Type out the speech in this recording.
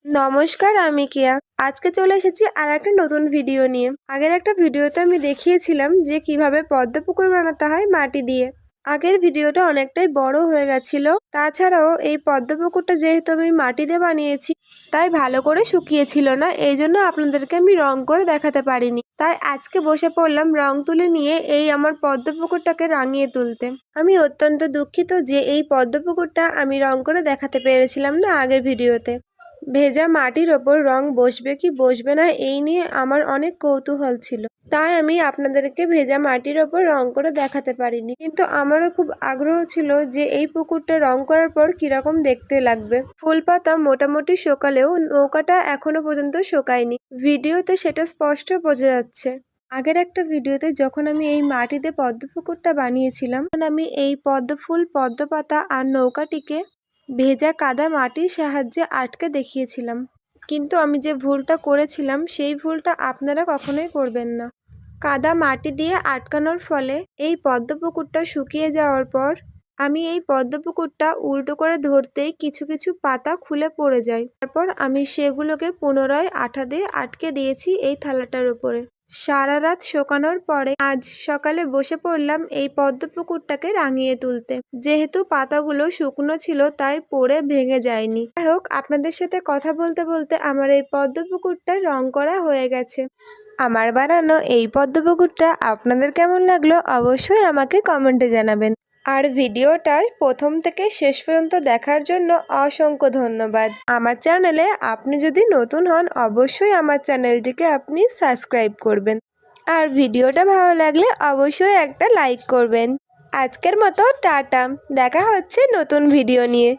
নমস্কার, আমি কেয়া। আজকে চলে এসেছি আর একটা নতুন ভিডিও নিয়ে। আগের একটা ভিডিওতে আমি দেখিয়েছিলাম যে কিভাবে পদ্ম পুকুর বানাতে হয় মাটি দিয়ে। আগের ভিডিওটা অনেকটাই বড় হয়ে গেছিল। তাছাড়াও এই পদ্ম পুকুরটা যেহেতু আমি মাটি দিয়ে বানিয়েছি, তাই ভালো করে শুকিয়েছিল না, এই জন্য আপনাদেরকে আমি রং করে দেখাতে পারিনি। তাই আজকে বসে পড়লাম রং তুলে নিয়ে এই আমার পদ্ম পুকুরটাকে রাঙিয়ে তুলতে। আমি অত্যন্ত দুঃখিত যে এই পদ্ম পুকুরটা আমি রং করে দেখাতে পেরেছিলাম না আগের ভিডিওতে। ভেজা মাটির ওপর রং বসবে কি বসবে না এই নিয়ে আমার অনেক কৌতূহল ছিল, তাই আমি আপনাদেরকে ভেজা মাটির ওপর রং করে দেখাতে পারিনি। কিন্তু আমারও খুব আগ্রহ ছিল যে এই পুকুরটা রং করার পর কিরকম দেখতে লাগবে। ফুল পাতা মোটামুটি শুকালেও নৌকাটা এখনো পর্যন্ত শুকায়নি। ভিডিওতে সেটা স্পষ্ট বোঝা যাচ্ছে। আগের একটা ভিডিওতে যখন আমি এই মাটিতে পদ্ম পুকুরটা বানিয়েছিলাম, তখন আমি এই পদ্ম ফুল, পদ্ম পাতা আর নৌকাটিকে ভেজা কাদা মাটির সাহায্যে আটকে দেখিয়েছিলাম। কিন্তু আমি যে ভুলটা করেছিলাম সেই ভুলটা আপনারা কখনোই করবেন না। কাদা মাটি দিয়ে আটকানোর ফলে এই পদ্ম পুকুরটা শুকিয়ে যাওয়ার পর আমি এই পদ্ম পুকুরটা উল্টো করে ধরতেই কিছু কিছু পাতা খুলে পড়ে যায়। তারপর আমি সেগুলোকে পুনরায় আঠা দিয়ে আটকে দিয়েছি এই থালাটার উপরে। সারা রাত শুকানোর পরে আজ সকালে বসে পড়লাম এই পদ্ম পুকুরটাকে রাঙিয়ে তুলতে। যেহেতু পাতাগুলো শুকনো ছিল তাই পড়ে ভেঙে যায়নি। যাই হোক, আপনাদের সাথে কথা বলতে বলতে আমার এই পদ্ম পুকুরটা রং করা হয়ে গেছে। আমার বানানো এই পদ্ম পুকুরটা আপনাদের কেমন লাগলো অবশ্যই আমাকে কমেন্টে জানাবেন। আর ভিডিওটা প্রথম থেকে শেষ পর্যন্ত দেখার জন্য অসংখ্য ধন্যবাদ। আমার চ্যানেলে আপনি যদি নতুন হন অবশ্যই আমার চ্যানেলটিকে আপনি সাবস্ক্রাইব করবেন। আর ভিডিওটা ভালো লাগলে অবশ্যই একটা লাইক করবেন। আজকের মতো টাটা, দেখা হচ্ছে নতুন ভিডিও নিয়ে।